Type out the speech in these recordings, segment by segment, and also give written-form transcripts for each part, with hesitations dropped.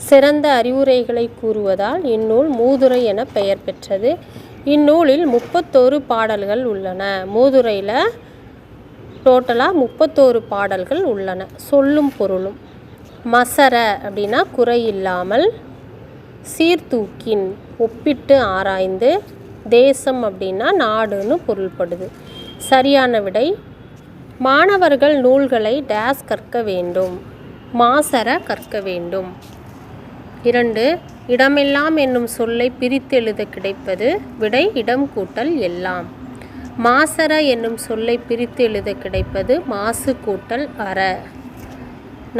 சிறந்த அறிவுரைகளை கூறுவதால் இந்நூல் மூதுரை என பெயர் பெற்றது. இந்நூலில் 31 பாடல்கள் உள்ளன. மூதுரையில் டோட்டலாக 31 பாடல்கள் உள்ளன. சொல்லும் பொருளும். மசர அப்படின்னா குறையில்லாமல், சீர்தூக்கின் ஒப்பிட்டு ஆராய்ந்து, தேசம் அப்படின்னா நாடுன்னு பொருள்படுது. சரியான விடை மாணவர்கள் நூல்களை டேஸ் கற்க வேண்டும், மாசர கற்க வேண்டும். 2 இடமெல்லாம் என்னும் சொல்லை பிரித்து எழுத கிடைப்பது. விடை இடம் கூட்டல் எல்லாம். மாசற என்னும் சொல்லை பிரித்து எழுத கிடைப்பது மாசு கூட்டல் அற.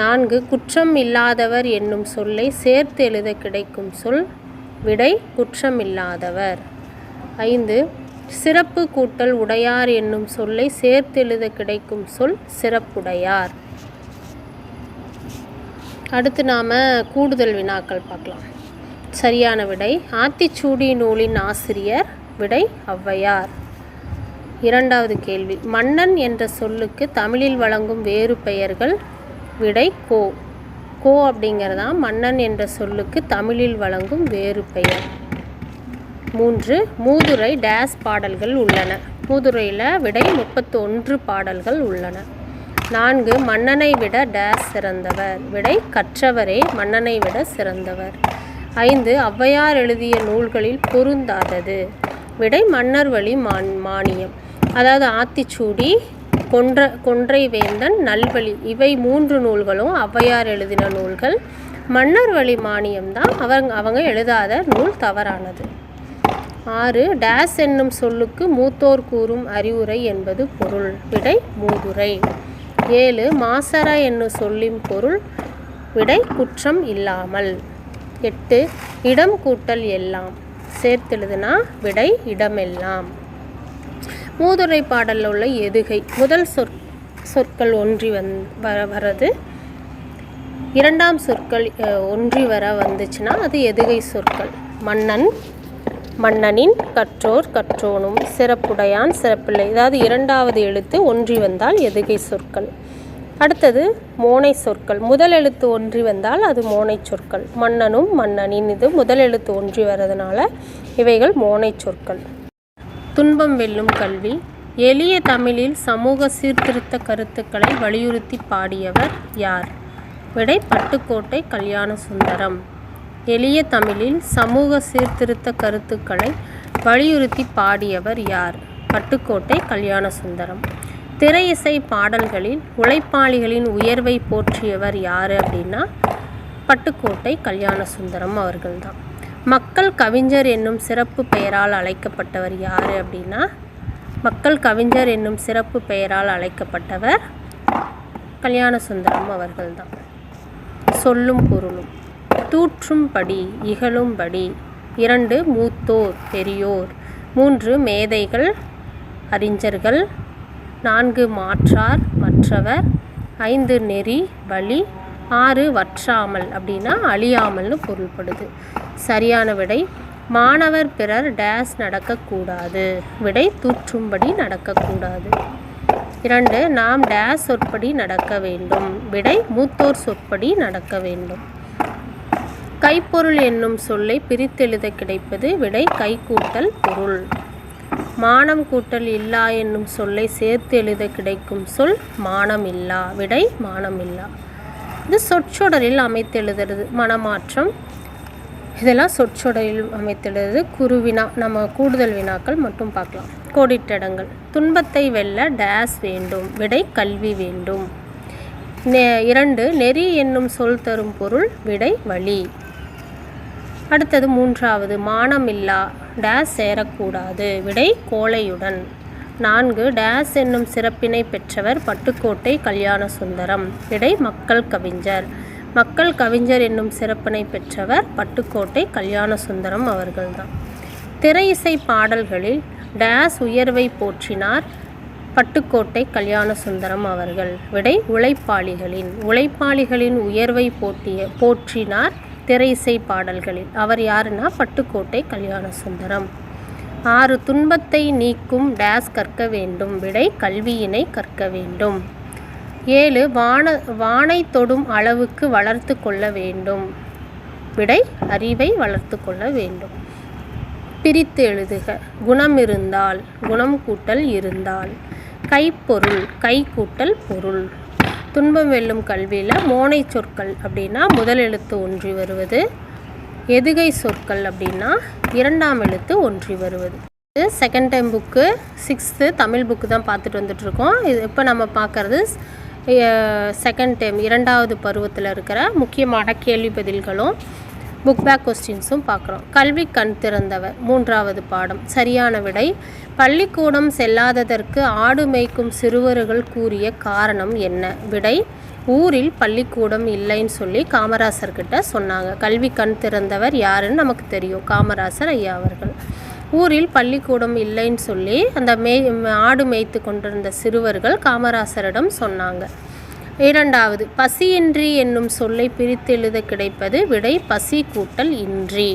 4 குற்றம் இல்லாதவர் என்னும் சொல்லை சேர்த்து எழுத கிடைக்கும் சொல். விடை குற்றம் இல்லாதவர். 5 சிறப்பு கூட்டல் உடையார் என்னும் சொல்லை சேர்த்து எழுத கிடைக்கும் சொல் சிறப்புடையார். அடுத்து நாம் கூடுதல் வினாக்கள் பார்க்கலாம். சரியான விடை ஆத்திச்சூடி நூலின் ஆசிரியர். விடை ஔவையார். 2வது கேள்வி மன்னன் என்ற சொல்லுக்கு தமிழில் வழங்கும் வேறு பெயர்கள். விடை கோ. கோ அப்படிங்கிறதான் மன்னன் என்ற சொல்லுக்கு தமிழில் வழங்கும் வேறு பெயர். 3 மூதுரை டேஸ் பாடல்கள் உள்ளன. மூதுரையில் விடை 31 பாடல்கள் உள்ளன. 4 மன்னனை விட டேஸ் சிறந்தவர். விடை கற்றவரே மன்னனை விட சிறந்தவர். 5 ஔவையார் எழுதிய நூல்களில் பொருந்தாதது. விடை மன்னர் வழி மானியம். அதாவது ஆத்திச்சூடி, கொன்றை வேந்தன், நல்வழி இவை 3 நூல்களும் ஔவையார் எழுதின நூல்கள். மன்னர் வழி மானியம்தான் அவங்க எழுதாத நூல் தவறானது. 6 டேஸ் என்னும் சொல்லுக்கு மூத்தோர் கூறும் அறிவுரை என்பது பொருள். விடை மூதுரை. 7 மாசற என்னும் சொல்லின் பொருள். விடை குற்றம் இல்லாமல். 8 இடம் கூட்டல் எல்லாம் சேர்த்தெழுதுனா விடை இடமெல்லாம். மூதுரை பாடலில் உள்ள எதுகை முதல் சொற்கள் ஒன்றி வரது. 2ஆம் சொற்கள் ஒன்றி வர வந்துச்சுன்னா அது எதுகை சொற்கள். மன்னன், மன்னனின், கற்றோர், கற்றோனும், சிறப்புடையான், சிறப்பில்லை. அதாவது 2வது எழுத்து ஒன்றி வந்தால் எதுகை சொற்கள். அடுத்தது மோனை சொற்கள். முதல் எழுத்து ஒன்றி வந்தால் அது மோனை சொற்கள். மன்னனும், மன்னனின் இது முதல் எழுத்து ஒன்றி வரதுனால இவைகள் மோனை சொற்கள். துன்பம் வெல்லும் கல்வி. எளிய தமிழில் சமூக சீர்திருத்த கருத்துக்களை வலியுறுத்தி பாடியவர் யார்? விடை பட்டுக்கோட்டை கல்யாண சுந்தரம். எளிய தமிழில் சமூக சீர்திருத்த கருத்துக்களை வலியுறுத்தி பாடியவர் யார்? பட்டுக்கோட்டை கல்யாண சுந்தரம். திரை இசை பாடல்களில் உழைப்பாளிகளின் உயர்வை போற்றியவர் யார் அப்படின்னா பட்டுக்கோட்டை கல்யாண சுந்தரம் அவர்கள்தான். மக்கள் கவிஞர் என்னும் சிறப்பு பெயரால் அழைக்கப்பட்டவர் யார் அப்படின்னா மக்கள் கவிஞர் என்னும் சிறப்பு பெயரால் அழைக்கப்பட்டவர் கல்யாண சுந்தரம் அவர்கள்தான். சொல்லும் பொருளும். தூற்றும்படி, இகழும்படி. 2 மூத்தோர், பெரியோர். 3 மேதைகள், அறிஞர்கள். 4 மாற்றார், மற்றவர். 5 நெறி, வழி. 6 வற்றாமல் அப்படின்னா அழியாமல்னு பொருள்படுது. சரியான விடை மாணவர் பிறர் டேஸ் நடக்கக்கூடாது. விடை தூற்றும்படி நடக்கக்கூடாது. 2 நாம் டேஸ் சொற்படி நடக்க வேண்டும். விடை மூத்தோர் சொற்படி நடக்க வேண்டும். கைப்பொருள் என்னும் சொல்லை பிரித்தெழுத கிடைப்பது. விடை கைக்கூட்டல் பொருள். மானம் கூட்டல் இல்லா என்னும் சொல்லை சேர்த்து எழுத கிடைக்கும் சொல் மானமில்லா. விடை மானமில்லா. இது சொற்றொடரில் அமைத்தெழுதுறது. மனமாற்றம் இதெல்லாம் சொற்றொடரில் அமைத்தெழுதுறது. குருவினா நம்ம கூடுதல் வினாக்கள் மட்டும் பார்க்கலாம். கோடிட்டடங்கள். துன்பத்தை வெல்ல டேஸ் வேண்டும். விடை கல்வி வேண்டும். 2 நெறி என்னும் சொல் தரும் பொருள். விடை வழி. அடுத்தது 3வது மானமில்லா டேஸ் சேரக்கூடாது. விடை கோழையுடன். 4 டேஸ் என்னும் சிறப்பினை பெற்றவர் பட்டுக்கோட்டை கல்யாண சுந்தரம். விடை மக்கள் கவிஞர். மக்கள் கவிஞர் என்னும் சிறப்பினை பெற்றவர் பட்டுக்கோட்டை கல்யாண சுந்தரம் அவர்கள்தான். திரை இசை பாடல்களில் டேஸ் உயர்வை போற்றினார் பட்டுக்கோட்டை கல்யாண சுந்தரம் அவர்கள். விடை உழைப்பாளிகளின் உயர்வை போற்றினார் திரை இசை பாடல்களில். அவர் யாருன்னா பட்டுக்கோட்டை கல்யாண சுந்தரம். 6 துன்பத்தை நீக்கும் டேஸ் கற்க வேண்டும். விடை கல்வியினை கற்க வேண்டும். 7 வானை தொடும் அளவுக்கு வளர்த்து கொள்ள வேண்டும். விடை அறிவை வளர்த்து கொள்ள வேண்டும். பிரித்து எழுதுக. குணம் இருந்தால், குணம் கூட்டல் இருந்தால். கைப்பொருள், கை கூட்டல் பொருள். துன்பம் வெல்லும் கல்வியில் மோனை சொற்கள் அப்படின்னா முதல் எழுத்து ஒன்றி வருவது. எதுகை சொற்கள் அப்படின்னா இரண்டாம் எழுத்து ஒன்றி வருவது. இது second time book, 6th Tamil book தான் பார்த்துட்டு வந்துட்ருக்கோம். இது இப்போ நம்ம பார்க்குறது செகண்ட் டைம் 2வது பருவத்தில் இருக்கிற முக்கியமான கேள்வி பதில்களும் புக் பேக் கொஸ்டின்ஸும் பார்க்குறோம். கல்வி கண் திறந்தவர் 3வது பாடம். சரியான விடை பள்ளிக்கூடம் செல்லாததற்கு ஆடு மேய்க்கும் சிறுவர்கள் கூறிய காரணம் என்ன? விடை ஊரில் பள்ளிக்கூடம் இல்லைன்னு சொல்லி காமராசர்கிட்ட சொன்னாங்க. கல்வி கண் திறந்தவர் யாருன்னு நமக்கு தெரியும், காமராசர் ஐயா அவர்கள். ஊரில் பள்ளிக்கூடம் இல்லைன்னு சொல்லி அந்த ஆடு மேய்த்து கொண்டிருந்த சிறுவர்கள் காமராசரிடம் சொன்னாங்க. 2வது பசியின்றி என்னும் சொல்லை பிரித்து எழுத கிடைப்பது. விடை பசி கூட்டல் இன்றி.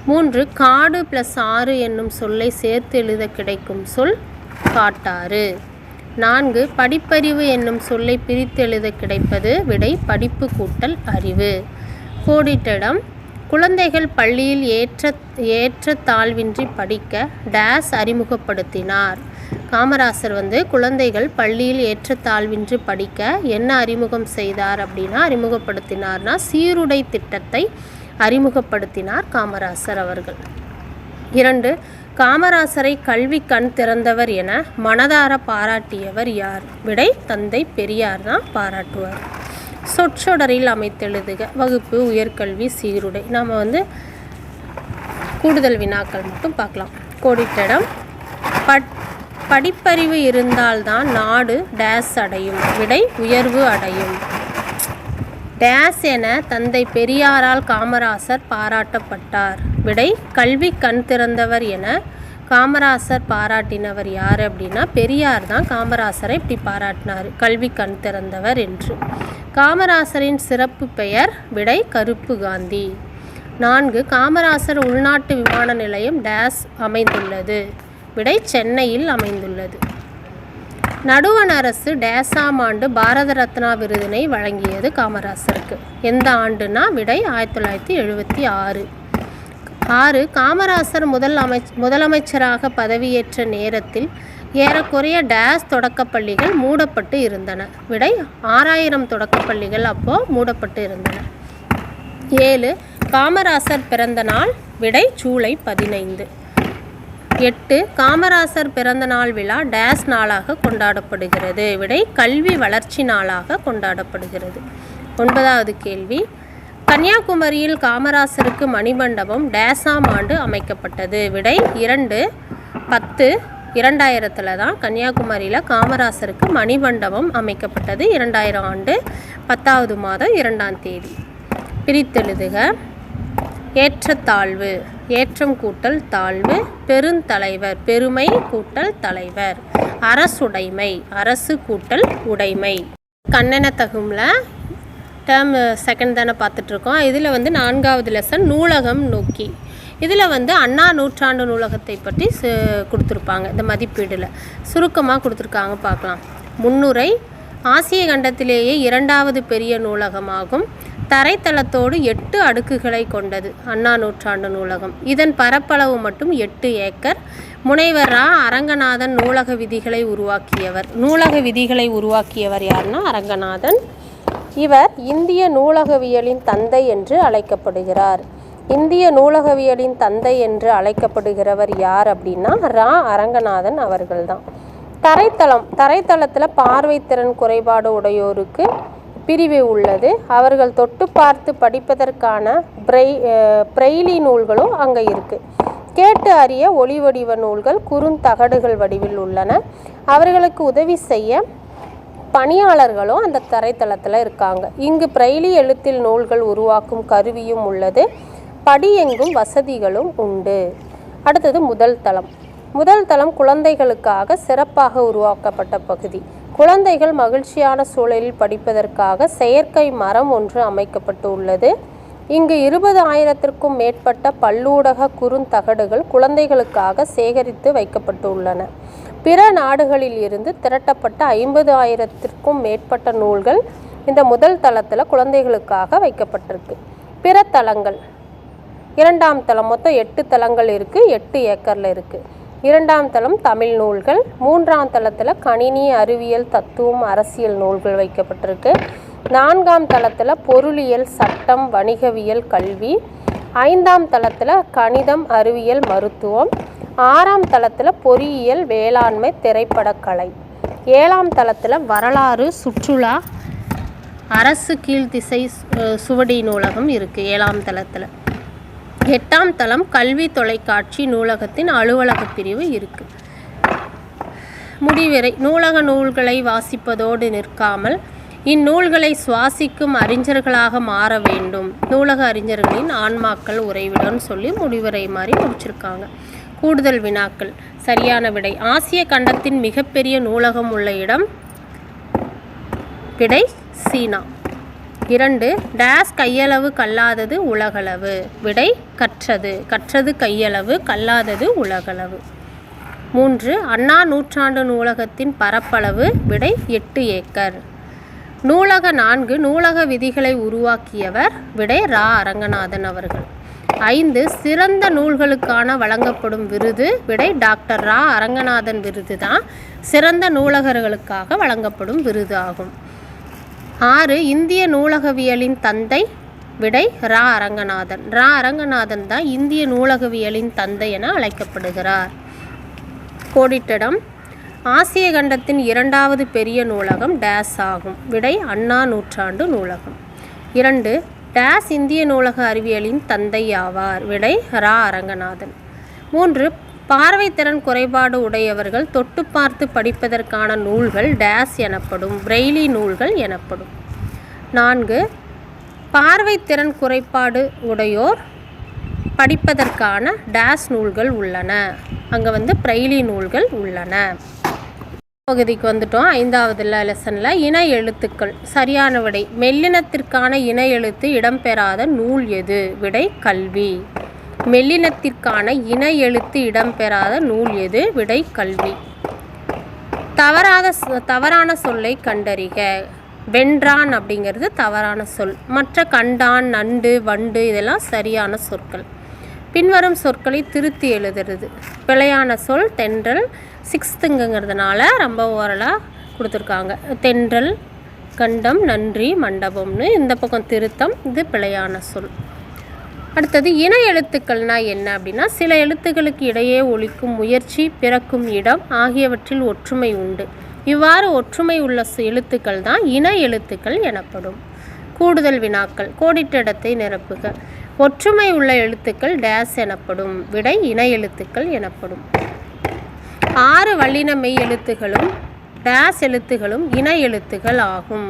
3 காடு + 6 என்னும் சொல்லை சேர்த்து எழுத கிடைக்கும் சொல் காட்டாறு. 4 படிப்பறிவு என்னும் சொல்லை பிரித்து எழுத கிடைப்பது. விடை படிப்பு கூட்டல் அறிவு. கோடிட்டிடம் குழந்தைகள் பள்ளியில் ஏற்ற தாழ்வின்றி படிக்க டேஸ் அறிமுகப்படுத்தினார். காமராசர் குழந்தைகள் பள்ளியில் ஏற்றத்தாழ்வின்றி படிக்க என்ன அறிமுகம் செய்தார் அப்படின்னா, அறிமுகப்படுத்தினார்னா சீருடை திட்டத்தை அறிமுகப்படுத்தினார் காமராசர் அவர்கள். 2 காமராசரை கல்வி கண் திறந்தவர் என மனதார பாராட்டியவர் யார்? விடை தந்தை பெரியார் தான் பாராட்டுவார். சொற்றொடரில் அமைத்தெழுதுக. வகுப்பு, உயர்கல்வி, சீருடை. நாம் கூடுதல் வினாக்கள் மட்டும் பார்க்கலாம். கோடிட்டிடம் படிப்பறிவு இருந்தால்தான் நாடு டேஸ் அடையும். விடை உயர்வு அடையும். டேஸ் என தந்தை பெரியாரால் காமராசர் பாராட்டப்பட்டார். விடை கல்வி கண் திறந்தவர் என காமராசர் பாராட்டினவர் யார் அப்படின்னா பெரியார் தான் காமராசரை இப்படி பாராட்டினார், கல்வி கண் திறந்தவர் என்று. காமராசரின் சிறப்பு பெயர். விடை கருப்பு காந்தி. 4 காமராசர் உள்நாட்டு விமான நிலையம் டேஸ் அமைந்துள்ளது. விடை சென்னையில் அமைந்துள்ளது. நடுவண் அரசு டேஸாம் ஆண்டு பாரத ரத்னா விருதினை வழங்கியது காமராசருக்கு. எந்த ஆண்டுனா? விடை 1976. 6 காமராசர் முதலமைச்சராக பதவியேற்ற நேரத்தில் ஏறக்குறைய டேஸ் தொடக்கப்பள்ளிகள் மூடப்பட்டு இருந்தன. விடை 6000 தொடக்கப்பள்ளிகள் அப்போது மூடப்பட்டு இருந்தன. 7 காமராசர் பிறந்த நாள். விடை ஜூலை 15. 8 காமராசர் பிறந்த நாள் விழா டேஸ் நாளாக கொண்டாடப்படுகிறது. விடை கல்வி வளர்ச்சி நாளாக கொண்டாடப்படுகிறது. 9வது கேள்வி கன்னியாகுமரியில் காமராசருக்கு மணிமண்டபம் டேஸாம் ஆண்டு அமைக்கப்பட்டது. விடை 2010 தான் கன்னியாகுமரியில் காமராசருக்கு மணிமண்டபம் அமைக்கப்பட்டது. 2000 ஆண்டு 10வது மாதம் 2ஆம் தேதி. பிரித்தெழுதுக. ஏற்றத்தாழ்வு, ஏற்றம் கூட்டல் தாழ்வு. பெருந்தலைவர், பெருமை கூட்டல் தலைவர். அரசுடைமை, அரசு கூட்டல் உடைமை. கண்ணென தகும்ல டேர்ம் செகண்ட் தானே பார்த்துட்ருக்கோம். இதில் 4வது லெசன் நூலகம் நோக்கி. இதில் அண்ணா நூற்றாண்டு நூலகத்தை பற்றி கொடுத்துருப்பாங்க. இந்த மதிப்பீடில் சுருக்கமாக கொடுத்துருக்காங்க, பார்க்கலாம். முன்னுரை ஆசிய கண்டத்திலேயே 2வது பெரிய நூலகமாகும். தரைத்தளத்தோடு 8 அடுக்குகளை கொண்டது அண்ணா நூற்றாண்டு நூலகம். இதன் பரப்பளவு மட்டும் 8 ஏக்கர். முனைவர் அரங்கநாதன் நூலக விதிகளை உருவாக்கியவர். நூலக விதிகளை உருவாக்கியவர் யாருன்னா அரங்கநாதன். இவர் இந்திய நூலகவியலின் தந்தை என்று அழைக்கப்படுகிறார். இந்திய நூலகவியலின் தந்தை என்று அழைக்கப்படுகிறவர் யார் அப்படின்னா அரங்கநாதன் அவர்கள்தான். தரைத்தளத்தில் பார்வைத்திறன் குறைபாடு உடையோருக்கு பிரிவு உள்ளது. அவர்கள் தொட்டு பார்த்து படிப்பதற்கான பிரெய்லி நூல்களும் அங்கே இருக்குது. கேட்டு அறிய ஒளி வடிவ நூல்கள் குறுந்தகடுகள் வடிவில் உள்ளன. அவர்களுக்கு உதவி செய்ய பணியாளர்களும் அந்த தரைத்தளத்தில் இருக்காங்க. இங்கு பிரெய்லி எழுத்தில் நூல்கள் உருவாக்கும் கருவியும் உள்ளது. படியெங்கும் வசதிகளும் உண்டு. அடுத்தது முதல் தளம் குழந்தைகளுக்காக சிறப்பாக உருவாக்கப்பட்ட பகுதி. குழந்தைகள் மகிழ்ச்சியான சூழலில் படிப்பதற்காக செயற்கை மரம் ஒன்று அமைக்கப்பட்டு உள்ளது. இங்கு 20,000க்கும் மேற்பட்ட பல்லூடக குறுந்தகடுகள் குழந்தைகளுக்காக சேகரித்து வைக்கப்பட்டு உள்ளன. பிற நாடுகளில் இருந்து திரட்டப்பட்ட 50,000க்கும் மேற்பட்ட நூல்கள் இந்த முதல் தளத்தில் குழந்தைகளுக்காக வைக்கப்பட்டிருக்கு. பிற தளங்கள் இரண்டாம் தளம் மொத்தம் 8 தளங்கள் இருக்குது, 8 ஏக்கரில் இருக்குது. இரண்டாம் தளம் தமிழ் நூல்கள். மூன்றாம் தளத்தில் கணினி, அறிவியல், தத்துவம், அரசியல் நூல்கள் வைக்கப்பட்டிருக்கு. நான்காம் தளத்தில் பொருளியல், சட்டம், வணிகவியல், கல்வி. ஐந்தாம் தளத்தில் கணிதம், அறிவியல், மருத்துவம். ஆறாம் தளத்தில் பொறியியல், வேளாண்மை, திரைப்படக்கலை. ஏழாம் தளத்தில் வரலாறு, சுற்றுலா, அரசு கீழ்த்திசை சுவடி நூலகம் இருக்குது ஏழாம் தளத்தில். எட்டாம் தளம் கல்வி, தொலைக்காட்சி, நூலகத்தின் அலுவலக பிரிவு இருக்குது. முடிவுரை: நூலக நூல்களை வாசிப்பதோடு நிற்காமல் இந்நூல்களை சுவாசிக்கும் அறிஞர்களாக மாற வேண்டும். நூலக அறிஞர்களின் ஆன்மாக்கள் உறைவிடம்னு சொல்லி முடிவுரை மாதிரி முடிச்சிருக்காங்க. கூடுதல் வினாக்கள். சரியான விடை: ஆசிய கண்டத்தின் மிகப்பெரிய நூலகம் உள்ள இடம். விடை சீனா. 2. டேஸ் கையளவு கல்லாதது உலகளவு. விடை கற்றது. கற்றது கையளவு, கல்லாதது உலகளவு. 3. அண்ணா நூற்றாண்டு நூலகத்தின் பரப்பளவு. விடை 8 ஏக்கர். நூலக 4 நூலக விதிகளை உருவாக்கியவர். விடை ரா. அரங்கநாதன் அவர்கள். 5. சிறந்த நூல்களுக்கான வழங்கப்படும் விருது. விடை டாக்டர் ரா. அரங்கநாதன் விருது தான் சிறந்த நூலகர்களுக்காக வழங்கப்படும் விருது ஆகும். 6. இந்திய நூலகவியலின் தந்தை. விடை ரா. அரங்கநாதன். ரா. அரங்கநாதன் தான் இந்திய நூலகவியலின் தந்தை என அழைக்கப்படுகிறார். கோடிட்டிடம்: ஆசிய கண்டத்தின் 2வது பெரிய நூலகம் டேஸ் ஆகும். விடை அண்ணா நூற்றாண்டு நூலகம். 2. டேஸ் இந்திய நூலக அறிவியலின் தந்தை ஆவார். விடை ரா. அரங்கநாதன். 3. பார்வைத்திறன் குறைபாடு உடையவர்கள் தொட்டு பார்த்து படிப்பதற்கான நூல்கள் டேஸ் எனப்படும். பிரெய்லி நூல்கள் எனப்படும். 4. பார்வைத்திறன் குறைபாடு உடையோர் படிப்பதற்கான டேஸ் நூல்கள் உள்ளன. அங்கே பிரெய்லி நூல்கள் உள்ளன. பகுதிக்கு வந்துட்டோம். 5வது லெசனில் இன எழுத்துக்கள். சரியான விடை: மெல்லினத்திற்கான இன எழுத்து இடம்பெறாத நூல் எது? விடை கல்வி. மெல்லினத்திற்கான இன எழுத்து இடம்பெறாத நூல் எது? விடை கல்வி. தவறான சொல்லை கண்டறிக. வென்றான் அப்படிங்கிறது தவறான சொல். மற்ற கண்டான், நண்டு, வண்டு இதெல்லாம் சரியான சொற்கள். பின்வரும் சொற்களை திருத்தி எழுதுறது. பிழையான சொல் தென்றல். 6ங்கிறதுனால ரொம்ப ஓரலாக கொடுத்துருக்காங்க. தென்றல், கண்டம், நன்றி, மண்டபம்னு இந்த பக்கம் திருத்தம். இது பிழையான சொல். அடுத்தது இன எழுத்துக்கள்னா என்ன அப்படின்னா, சில எழுத்துக்களுக்கு இடையே ஒலிக்கும் முயற்சி, பிறக்கும் இடம் ஆகியவற்றில் ஒற்றுமை உண்டு. இவ்வாறு ஒற்றுமை உள்ள எழுத்துக்கள் தான் இன எழுத்துக்கள் எனப்படும். கூடுதல் வினாக்கள். கோடிட்ட இடத்தை நிரப்புக. ஒற்றுமை உள்ள எழுத்துக்கள் டேஸ் எனப்படும். விடை இன எழுத்துக்கள் எனப்படும். 6 வல்லின மெய் எழுத்துகளும் டேஸ் எழுத்துகளும் இன எழுத்துகள் ஆகும்.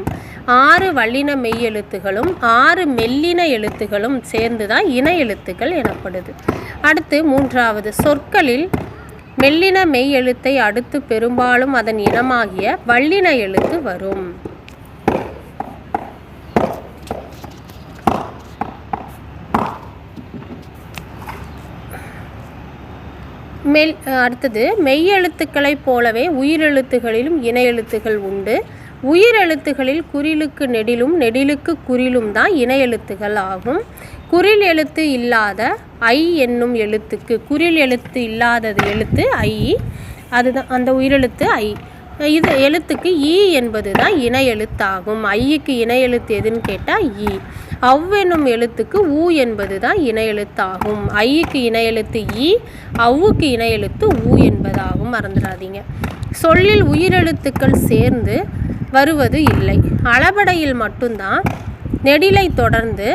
6 வல்லின மெய் எழுத்துகளும் 6 மெல்லின எழுத்துகளும் சேர்ந்து தான் இன எழுத்துக்கள் எனப்படுது. அடுத்து 3வது சொற்களில் மெல்லின மெய் எழுத்தை அடுத்து பெரும்பாலும் அதன் இனமாகிய வல்லின எழுத்து வரும். அடுத்தது மெய்யெழுத்துக்களைப் போலவே உயிரெழுத்துகளிலும் இன எழுத்துகள் உண்டு. உயிரெழுத்துகளில் குறிலுக்கு நெடிலும் நெடிலுக்கு குறிலும் தான் இன எழுத்துகள் ஆகும். குறில் எழுத்து இல்லாத ஐ என்னும் எழுத்துக்கு, குறில் எழுத்து இல்லாதது எழுத்து ஐ, அதுதான் அந்த உயிரெழுத்து ஐ. இது எழுத்துக்கு ஈ என்பது தான் இன எழுத்தாகும். ஐக்கு இன எழுத்து எதுன்னு கேட்டால் ஈ. என்னும் எழுத்துக்கு ஊ என்பது தான் இன எழுத்தாகும். ஐக்கு இன எழுத்து ஈ, அவ்வுக்கு இன எழுத்து ஊ என்பதாகும். மறந்துடாதீங்க. சொல்லில் உயிரெழுத்துக்கள் சேர்ந்து வருவது இல்லை. அளபடையில் மட்டும்தான் நெடிலை தொடர்ந்து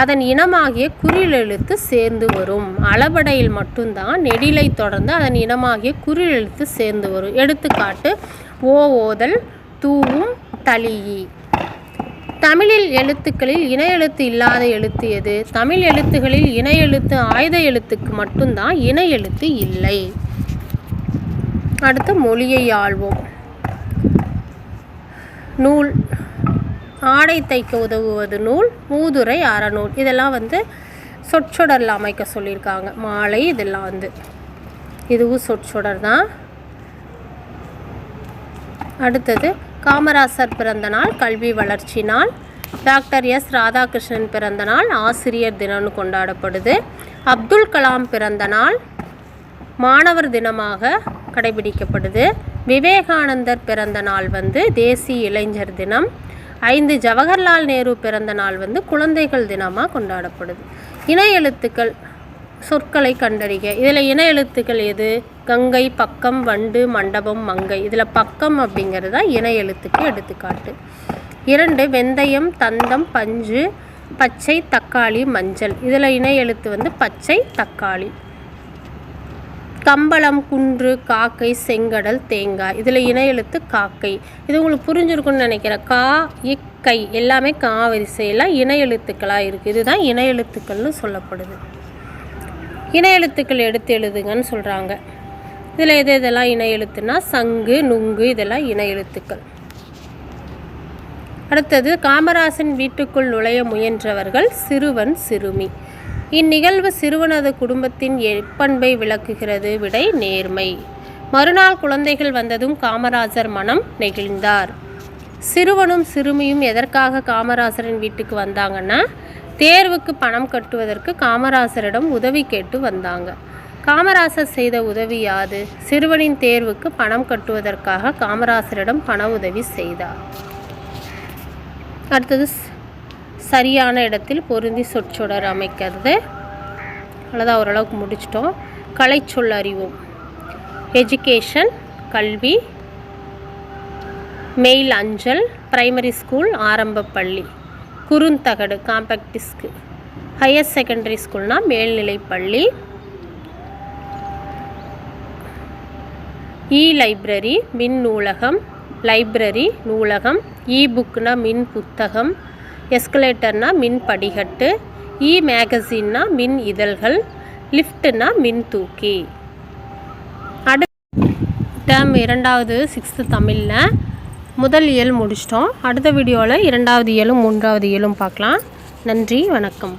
அதன் இனமாகிய குறில் எழுத்து சேர்ந்து வரும். அளபடையில் மட்டும்தான் நெடிலை தொடர்ந்து அதன் இனமாகிய குறில் எழுத்து சேர்ந்து வரும். எடுத்துக்காட்டு ஓதல், தூவும், தளியி. தமிழில் எழுத்துக்களில் இன எழுத்து இல்லாத எழுத்து எது? தமிழ் எழுத்துகளில் இன எழுத்து ஆயுத எழுத்துக்கு மட்டும்தான் இன எழுத்து இல்லை. அடுத்து மொழியை ஆள்வோம். நூல், ஆடை தைக்க உதவுவது நூல், மூதுரை, அறநூல். இதெல்லாம் சொற்றொடரில் அமைக்க சொல்லியிருக்காங்க. மாலை இதெல்லாம் இதுவும் சொற்றொடர் தான். அடுத்தது காமராசர் பிறந்த நாள் கல்வி வளர்ச்சி நாள். டாக்டர் எஸ் ராதாகிருஷ்ணன் பிறந்த நாள் ஆசிரியர் தினம்னு கொண்டாடப்படுது. அப்துல் கலாம் பிறந்த நாள் மாணவர் தினமாக கடைபிடிக்கப்படுது. விவேகானந்தர் பிறந்த நாள் தேசிய இளைஞர் தினம். 5 ஜவஹர்லால் நேரு பிறந்த நாள் குழந்தைகள் தினமாக கொண்டாடப்படுது. இன எழுத்துக்கள் சொற்களை கண்டறிக. இதில் இன எழுத்துக்கள் எது? கங்கை, பக்கம், வண்டு, மண்டபம், மங்கை. இதில் பக்கம் அப்படிங்கிறது தான் இன எழுத்துக்கு எடுத்துக்காட்டு. 2 வெந்தயம், தந்தம், பஞ்சு, பச்சை, தக்காளி, மஞ்சள். இதில் இன எழுத்து பச்சை, தக்காளி. கம்பளம், குன்று, காக்கை, செங்கடல், தேங்காய். இதில் இன எழுத்து காக்கை. இது உங்களுக்கு புரிஞ்சிருக்குன்னு நினைக்கிறேன். கா, இக்கை எல்லாமே கா வரிசையில் இன எழுத்துக்களாக இருக்குது. இதுதான் இன எழுத்துக்கள்னு சொல்லப்படுது. இன எழுத்துக்கள் எடுத்து எழுதுங்கன்னு சொல்கிறாங்க. இதில் இதெல்லாம் இன எழுத்துனா சங்கு, நுங்கு இதெல்லாம் இன எழுத்துக்கள். அடுத்தது காமராசன் வீட்டுக்குள் நுழைய முயன்றவர்கள் சிறுவன், சிறுமி. இந்நிகழ்வு சிறுவனது குடும்பத்தின் எப்பண்பை விளக்குகிறது. விடை நேர்மை. மறுநாள் குழந்தைகள் வந்ததும் காமராஜர் மனம் நெகிழ்ந்தார். சிறுவனும் சிறுமியும் எதற்காக காமராசரின் வீட்டுக்கு வந்தாங்கன்னா தேர்வுக்கு பணம் கட்டுவதற்கு காமராசரிடம் உதவி கேட்டு வந்தாங்க. காமராசர் செய்த உதவி யாது? சிறுவனின் தேர்வுக்கு பணம் கட்டுவதற்காக காமராசரிடம் பண உதவி செய்தார். அடுத்தது சரியான இடத்தில் பொருந்தி சொற்றொடர் அமைக்கிறது. அவ்வளோதான், ஓரளவுக்கு முடிச்சிட்டோம். கலை சொல் அறிவோம். எஜுகேஷன் கல்வி, மெயில் அஞ்சல், பிரைமரி ஸ்கூல் ஆரம்ப பள்ளி, குறுந்தகடு காம்பேக்ட் டிஸ்க், ஹையர் செகண்டரி ஸ்கூல்னால் மேல்நிலை பள்ளி, லைப்ரரி மின் நூலகம், லைப்ரரி நூலகம், புக்னா மின் புத்தகம், எஸ்கலேட்டர்னா மின் படிகட்டு, மேகசின்னா மின் இதழ்கள், லிஃப்ட்னா மின் தூக்கி. டேர்ம் 2வது 6th தமிழில் முதல் இயல் முடிச்சிட்டோம். அடுத்த வீடியோவில் 2வது இயலும் 3வது இயலும் பார்க்கலாம். நன்றி, வணக்கம்.